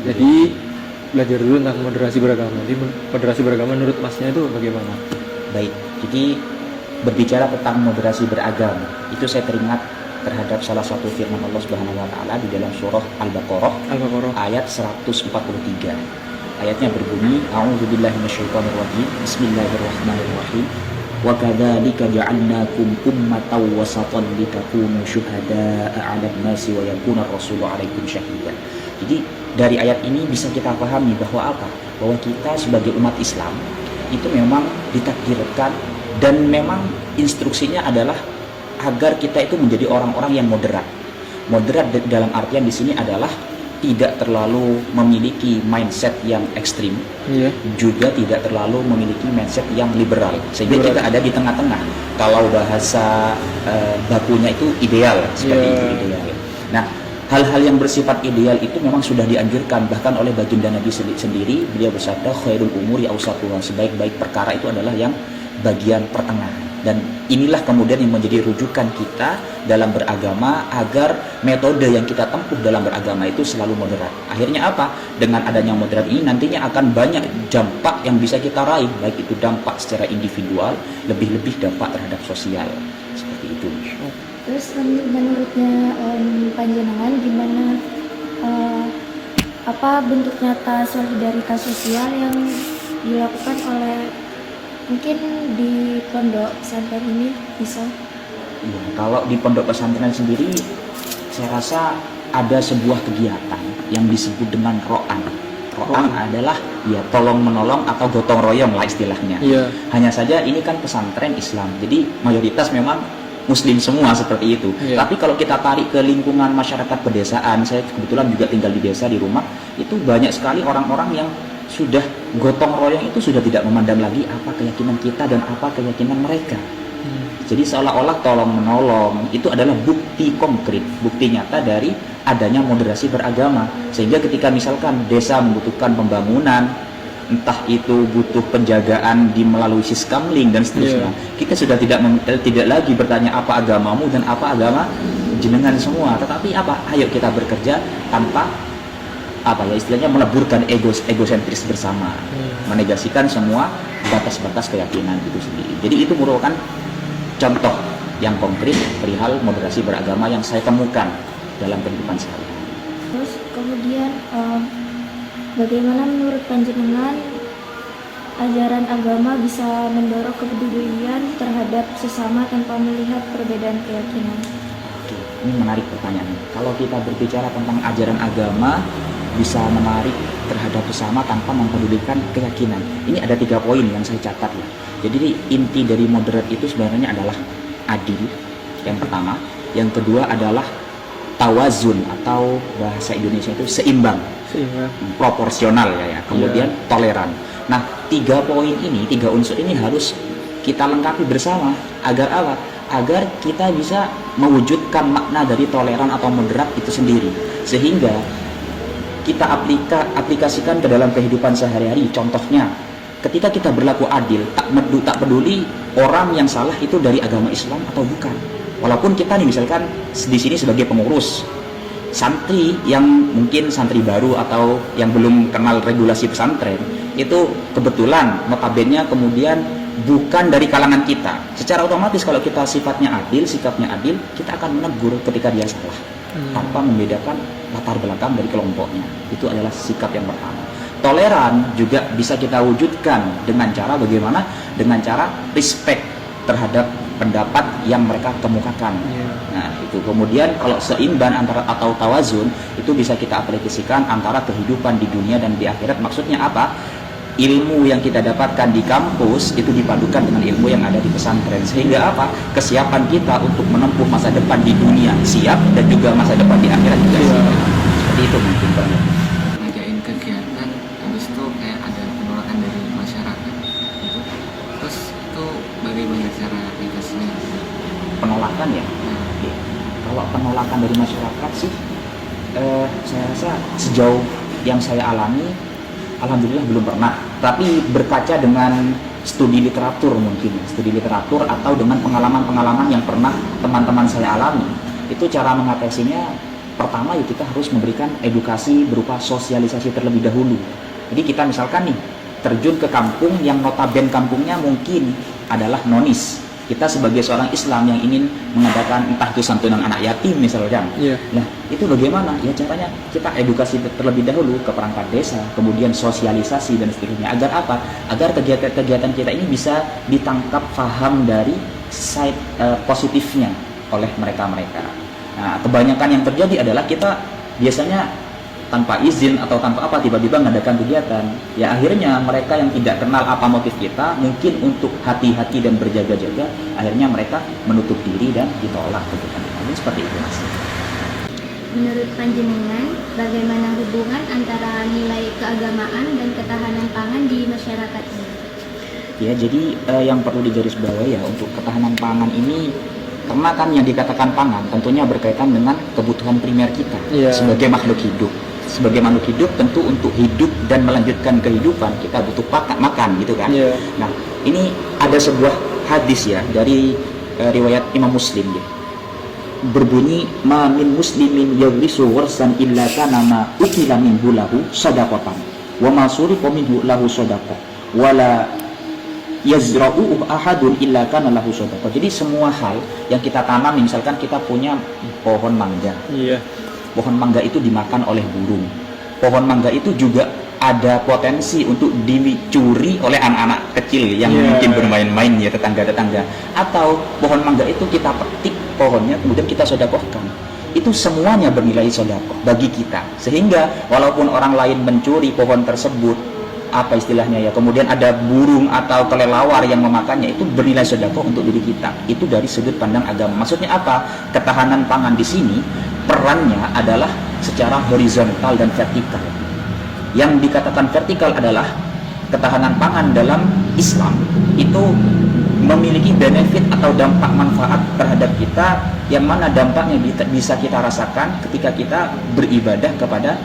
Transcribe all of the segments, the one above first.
Jadi belajar dulu tentang moderasi beragama. Jadi moderasi beragama menurut masnya itu bagaimana? Baik, jadi berbicara tentang moderasi beragama, itu saya teringat terhadap salah satu firman Allah Subhanahu wa taala di dalam surah Al-Baqarah Al-Baqarah ayat 143. Ayatnya berbunyi, A'udzubillahi minasyaitonir rajim. Bismillahirrahmanirrahim. Wa kadzalika ja'alnakum ummatan wasatan litakunu syuhada'a 'alan nasi wa yakuna rasulu 'alaikum syahida. Jadi dari ayat ini bisa kita pahami bahwa apa? Bahwa kita sebagai umat Islam itu memang ditakdirkan dan memang instruksinya adalah agar kita itu menjadi orang-orang yang moderat. Moderat dalam artian di sini adalah tidak terlalu memiliki mindset yang ekstrim, juga tidak terlalu memiliki mindset yang liberal, sehingga kita ada di tengah-tengah. Kalau bahasa bakunya itu ideal, seperti itu ideal. Nah, hal-hal yang bersifat ideal itu memang sudah dianjurkan bahkan oleh baginda Nabi sendiri. Beliau bersabda, khairul umuri awsatuha, sebaik-baik perkara itu adalah yang bagian pertengahan. Dan inilah kemudian yang menjadi rujukan kita dalam beragama, agar metode yang kita tempuh dalam beragama itu selalu moderat. Akhirnya apa? Dengan adanya moderat ini nantinya akan banyak dampak yang bisa kita raih, baik itu dampak secara individual, lebih-lebih dampak terhadap sosial. Seperti itu. Terus menurutnya panjenengan gimana apa bentuk nyata solidaritas sosial yang dilakukan oleh mungkin di pondok pesantren ini bisa? Ya, kalau di pondok pesantren sendiri, saya rasa ada sebuah kegiatan yang disebut dengan ro'an. Ro'an adalah ya tolong menolong atau gotong royong lah istilahnya. Hanya saja ini kan pesantren Islam, jadi mayoritas memang Muslim semua seperti itu. Tapi kalau kita tarik ke lingkungan masyarakat pedesaan, saya kebetulan juga tinggal di desa di rumah, itu banyak sekali orang-orang yang sudah gotong royong itu sudah tidak memandang lagi apa keyakinan kita dan apa keyakinan mereka. Jadi seolah-olah tolong menolong itu adalah bukti konkret, bukti nyata dari adanya moderasi beragama. Sehingga ketika misalkan desa membutuhkan pembangunan, entah itu butuh penjagaan di melalui siskamling dan seterusnya, kita sudah tidak lagi bertanya apa agamamu dan apa agama jenengan semua, tetapi apa? Ayo kita bekerja tanpa apa ya istilahnya meleburkan egosentris bersama, menegasikan semua batas-batas keyakinan itu sendiri. Jadi itu merupakan contoh yang konkret perihal moderasi beragama yang saya temukan dalam kehidupan saya. Terus kemudian bagaimana menurut panjenengan ajaran agama bisa mendorong kepedulian terhadap sesama tanpa melihat perbedaan keyakinan? Oke, ini menarik pertanyaannya. Kalau kita berbicara tentang ajaran agama bisa menarik terhadap sesama tanpa mempedulikan keyakinan, ini ada 3 poin yang saya catat ya. Jadi inti dari moderat itu sebenarnya adalah adil, yang pertama. Yang kedua adalah tawazun, atau bahasa Indonesia itu seimbang. Proporsional ya. Kemudian toleran. Nah, 3 poin ini, 3 unsur ini harus kita lengkapi bersama agar apa? Agar kita bisa mewujudkan makna dari toleran atau moderat itu sendiri, sehingga kita aplikasikan ke dalam kehidupan sehari-hari. Contohnya, ketika kita berlaku adil, tak peduli orang yang salah itu dari agama Islam atau bukan. Walaupun kita nih misalkan di sini sebagai pengurus, santri yang mungkin santri baru atau yang belum kenal regulasi pesantren, itu kebetulan notabene kemudian bukan dari kalangan kita. Secara otomatis kalau kita sikapnya adil, kita akan menegur ketika dia salah, tanpa membedakan latar belakang dari kelompoknya. Itu adalah sikap yang pertama. Toleran juga bisa kita wujudkan dengan cara bagaimana? Dengan cara respect terhadap pendapat yang mereka kemukakan. Nah, itu kemudian kalau seimbang antara atau tawazun itu bisa kita aplikasikan antara kehidupan di dunia dan di akhirat. Maksudnya apa? Ilmu yang kita dapatkan di kampus itu dipadukan dengan ilmu yang ada di pesantren, sehingga apa? Kesiapan kita untuk menempuh masa depan di dunia siap, dan juga masa depan di akhirat juga siap. Seperti itu mungkin Pak. Ngadain kegiatan, habis itu kayak ada penolakan dari masyarakat gitu. Terus itu bagaimana cara aplikasinya? Penolakan ya? Ya. Kalau penolakan dari masyarakat sih, saya rasa sejauh yang saya alami, alhamdulillah belum pernah. Tapi berkaca dengan studi literatur mungkin, studi literatur atau dengan pengalaman-pengalaman yang pernah teman-teman saya alami, itu cara mengatasinya pertama ya kita harus memberikan edukasi berupa sosialisasi terlebih dahulu. Jadi kita misalkan nih terjun ke kampung yang notabene kampungnya mungkin adalah nonis. Kita sebagai seorang Islam yang ingin mengadakan entah itu santunan anak yatim misalnya. Iya. Nah, itu bagaimana? Ya caranya kita edukasi terlebih dahulu ke perangkat desa, kemudian sosialisasi dan seterusnya. Agar apa? Agar kegiatan-kegiatan kita ini bisa ditangkap faham dari side positifnya oleh mereka-mereka. Nah, kebanyakan yang terjadi adalah kita biasanya tanpa izin atau tanpa apa tiba-tiba mengadakan kegiatan. Ya akhirnya mereka yang tidak kenal apa motif kita, mungkin untuk hati-hati dan berjaga-jaga, akhirnya mereka menutup diri dan ditolak kegiatan. Jadi seperti itu Mas. Menurut panjenengan, bagaimana hubungan antara nilai keagamaan dan ketahanan pangan di masyarakat ini? Ya, jadi yang perlu digarisbawahi ya untuk ketahanan pangan ini, karena kan yang dikatakan pangan tentunya berkaitan dengan kebutuhan primer kita sebagai makhluk hidup. Sebagai makhluk hidup tentu untuk hidup dan melanjutkan kehidupan kita butuh makan gitu kan. Nah, ini ada sebuah hadis ya dari riwayat Imam Muslim ya. Berbunyi ma min muslimin yawrisu warsan illa kana ma ukila minhu lahu shadaqatan wa ma suriqa minhu lahu shadaqah wala yazra'u ahadun illa kana lahu shadaqah. Jadi semua hal yang kita tanam, misalkan kita punya pohon mangga. Pohon mangga itu dimakan oleh burung. Pohon mangga itu juga ada potensi untuk dicuri oleh anak-anak kecil yang mungkin bermain-main ya, tetangga-tetangga. Atau pohon mangga itu kita petik pohonnya kemudian kita sedekahkan. Itu semuanya bernilai sedekah bagi kita. Sehingga walaupun orang lain mencuri pohon tersebut, apa istilahnya ya, kemudian ada burung atau kelelawar yang memakannya, itu bernilai sedekah untuk diri kita. Itu dari sudut pandang agama. Maksudnya apa? Ketahanan pangan di sini perannya adalah secara horizontal dan vertikal. Yang dikatakan vertikal adalah ketahanan pangan dalam Islam itu memiliki benefit atau dampak manfaat terhadap kita, yang mana dampaknya bisa kita rasakan ketika kita beribadah kepada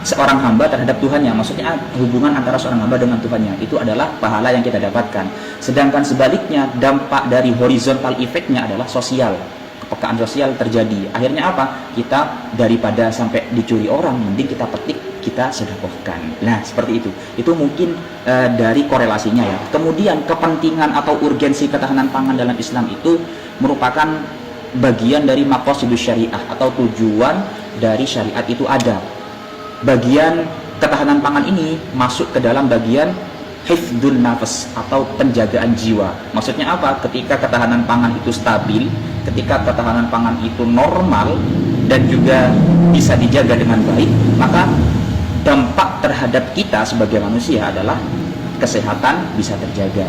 seorang hamba terhadap Tuhannya. Maksudnya hubungan antara seorang hamba dengan Tuhannya itu adalah pahala yang kita dapatkan. Sedangkan sebaliknya, dampak dari horizontal efeknya adalah sosial. Kepekaan sosial terjadi. Akhirnya apa? Kita daripada sampai dicuri orang, mending kita petik, kita sedekahkan. Nah, seperti itu. Itu mungkin dari korelasinya ya. Kemudian kepentingan atau urgensi ketahanan pangan dalam Islam itu merupakan bagian dari maqasidus syariah atau tujuan dari syariat itu ada. Bagian ketahanan pangan ini masuk ke dalam bagian hifdzun nafas atau penjagaan jiwa. Maksudnya apa? Ketika ketahanan pangan itu stabil, ketika ketahanan pangan itu normal dan juga bisa dijaga dengan baik, maka dampak terhadap kita sebagai manusia adalah kesehatan bisa terjaga,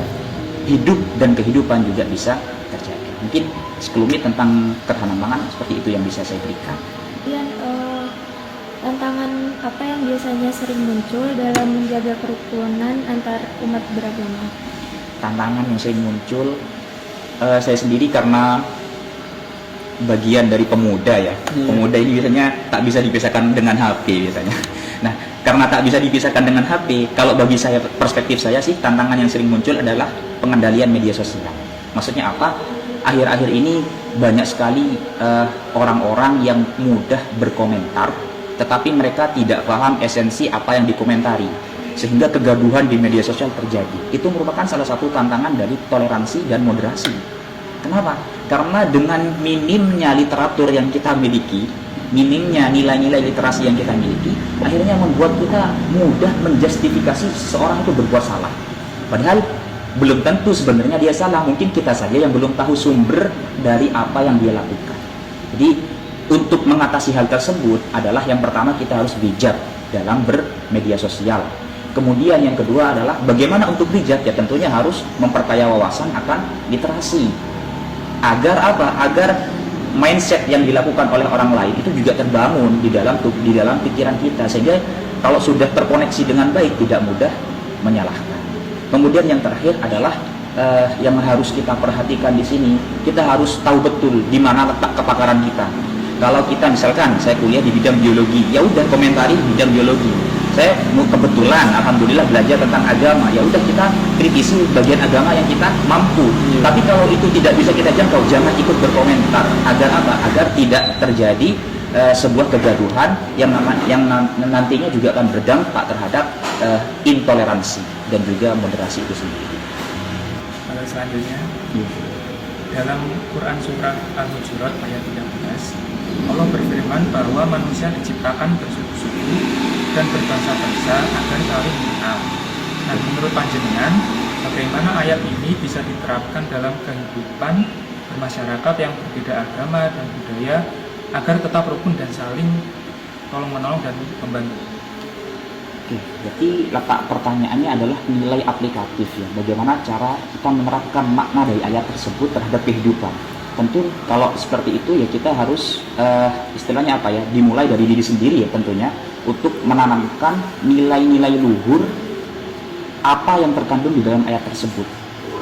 hidup dan kehidupan juga bisa terjaga. Mungkin sekelumit tentang ketahanan pangan seperti itu yang bisa saya berikan. Kemudian tantangan apa yang biasanya sering muncul dalam menjaga kerukunan antar umat beragama? Tantangan yang sering muncul, saya sendiri karena bagian dari pemuda ya. Pemuda ini biasanya tak bisa dipisahkan dengan HP biasanya. Nah, karena tak bisa dipisahkan dengan HP, kalau bagi saya, perspektif saya sih, tantangan yang sering muncul adalah pengendalian media sosial. Maksudnya apa? Akhir-akhir ini banyak sekali orang-orang yang mudah berkomentar, tetapi mereka tidak paham esensi apa yang dikomentari, sehingga kegaduhan di media sosial terjadi. Itu merupakan salah satu tantangan dari toleransi dan moderasi. Kenapa? Karena dengan minimnya literatur yang kita miliki, minimnya nilai-nilai literasi yang kita miliki, akhirnya membuat kita mudah menjustifikasi seseorang itu berbuat salah. Padahal belum tentu sebenarnya dia salah, mungkin kita saja yang belum tahu sumber dari apa yang dia lakukan. Jadi untuk mengatasi hal tersebut adalah yang pertama kita harus bijak dalam bermedia sosial. Kemudian yang kedua adalah bagaimana untuk bijak, ya tentunya harus memperkaya wawasan akan literasi. Agar apa? Agar mindset yang dilakukan oleh orang lain itu juga terbangun di dalam pikiran kita, sehingga kalau sudah terkoneksi dengan baik tidak mudah menyalahkan. Kemudian yang terakhir adalah yang harus kita perhatikan di sini, kita harus tahu betul di mana letak kepakaran kita. Kalau kita misalkan saya kuliah di bidang biologi, ya udah komentari bidang biologi. Saya kebetulan alhamdulillah belajar tentang agama, ya udah kita kritisi bagian agama yang kita mampu. Tapi kalau itu tidak bisa kita jangkau, jangan ikut berkomentar. Agar apa? Agar tidak terjadi sebuah kegaduhan yang nantinya juga akan berdampak terhadap intoleransi dan juga moderasi itu sendiri. Kalau selanjutnya, dalam Quran surah Al-Hujurat ayat 13, Allah berfirman bahwa manusia diciptakan bersuku-suku dan berbangsa-bangsa agar saling mengenal. Nah, menurut panjenengan, bagaimana ayat ini bisa diterapkan dalam kehidupan bermasyarakat yang berbeda agama dan budaya agar tetap rukun dan saling tolong-menolong dan membantu? Oke, berarti letak pertanyaannya adalah nilai aplikatif ya. Bagaimana cara kita menerapkan makna dari ayat tersebut terhadap kehidupan. Tentu kalau seperti itu ya kita harus istilahnya apa ya, dimulai dari diri sendiri ya tentunya, untuk menanamkan nilai-nilai luhur apa yang terkandung di dalam ayat tersebut.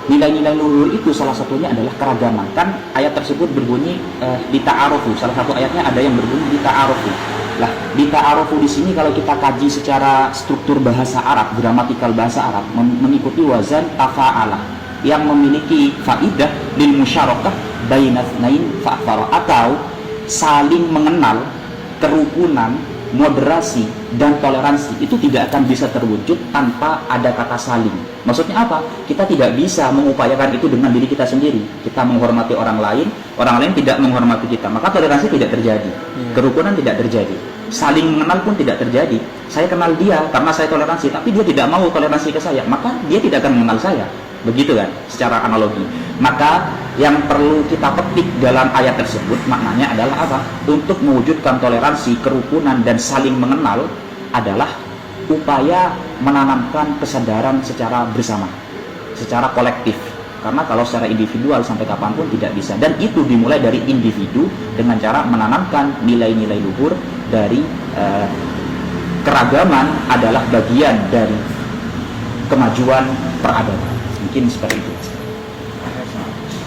Nilai-nilai luhur itu salah satunya adalah keragaman. Kan ayat tersebut berbunyi dita'arufu. Salah satu ayatnya ada yang berbunyi dita'arufu. Lah, dita'arufu di sini kalau kita kaji secara struktur bahasa Arab, gramatikal bahasa Arab, mengikuti wazan tafa'alah yang memiliki faidah lil musyarakah bainat nain fa'fara, atau saling mengenal, kerukunan, moderasi dan toleransi itu tidak akan bisa terwujud tanpa ada kata saling. Maksudnya apa? Kita tidak bisa mengupayakan itu dengan diri kita sendiri. Kita menghormati orang lain tidak menghormati kita, maka toleransi tidak terjadi, kerukunan tidak terjadi, saling mengenal pun tidak terjadi. Saya kenal dia karena saya toleransi, tapi dia tidak mau toleransi ke saya, maka dia tidak akan mengenal saya. Begitu kan secara analogi. Maka yang perlu kita petik dalam ayat tersebut maknanya adalah apa? Untuk mewujudkan toleransi, kerukunan dan saling mengenal adalah upaya menanamkan kesadaran secara bersama, secara kolektif. Karena kalau secara individual sampai kapanpun tidak bisa. Dan itu dimulai dari individu dengan cara menanamkan nilai-nilai luhur dari keragaman adalah bagian dari kemajuan peradaban. Mungkin seperti itu.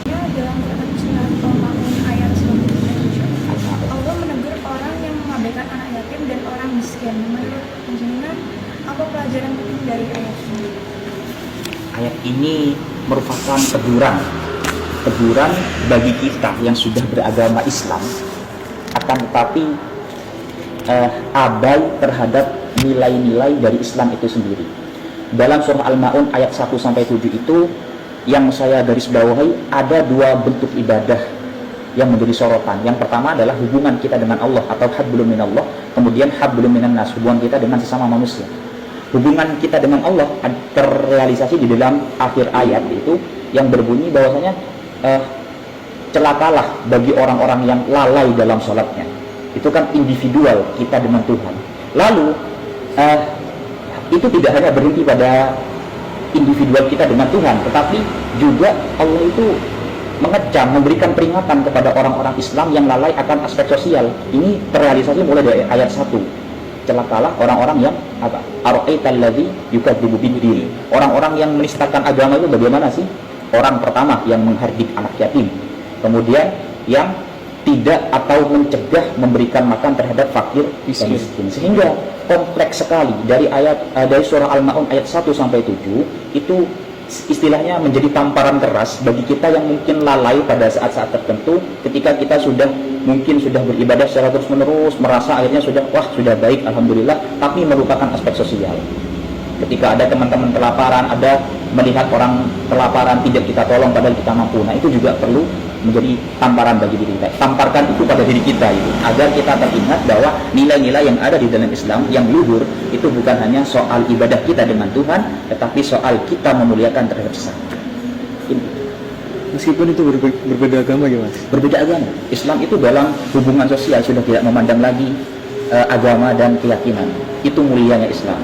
Ya, dalam Quran surah Al-Maun ayat 93, Allah menegur orang yang mengabaikan anak yatim dan orang miskin. Menurut panjenengan, apa pelajaran penting dari ayat ini? Ayat ini merupakan teguran bagi kita yang sudah beragama Islam, akan tetapi abai terhadap nilai-nilai dari Islam itu sendiri. Dalam surah Al-Maun ayat 1-7 itu yang saya garis bawahi ada dua bentuk ibadah yang menjadi sorotan. Yang pertama adalah hubungan kita dengan Allah atau hablum minallah, kemudian hablum minan nas, hubungan kita dengan sesama manusia. Hubungan kita dengan Allah terrealisasi di dalam akhir ayat itu yang berbunyi bahwasanya celakalah bagi orang-orang yang lalai dalam sholatnya. Itu kan individual kita dengan Tuhan. Lalu itu tidak hanya berhenti pada individual kita dengan Tuhan, tetapi juga Allah itu mengecam, memberikan peringatan kepada orang-orang Islam yang lalai akan aspek sosial. Ini terrealisasi mulai dari ayat 1. Celakalah orang-orang yang apa? Ara'aital ladzi yukadzibu bid-din. Orang-orang yang menistakan agama itu bagaimana sih? Orang pertama yang menghardik anak yatim. Kemudian yang tidak atau mencegah memberikan makan terhadap fakir dan miskin. Sehingga kompleks sekali dari surah Al-Maun ayat 1-7 itu istilahnya menjadi tamparan keras bagi kita yang mungkin lalai pada saat-saat tertentu, ketika kita mungkin sudah beribadah secara terus-menerus, merasa akhirnya sudah baik, alhamdulillah, tapi merupakan aspek sosial. Ketika ada teman-teman kelaparan, ada melihat orang kelaparan tidak kita tolong padahal kita mampu. Nah, itu juga perlu menjadi tamparan bagi diri kita. Tamparkan itu pada diri kita itu, agar kita teringat bahwa nilai-nilai yang ada di dalam Islam yang luhur itu bukan hanya soal ibadah kita dengan Tuhan, tetapi soal kita memuliakan terhadap sesama. Meskipun itu berbeda agama ya Mas? Berbeda agama. Islam itu dalam hubungan sosial sudah tidak memandang lagi agama dan keyakinan. Itu mulianya Islam.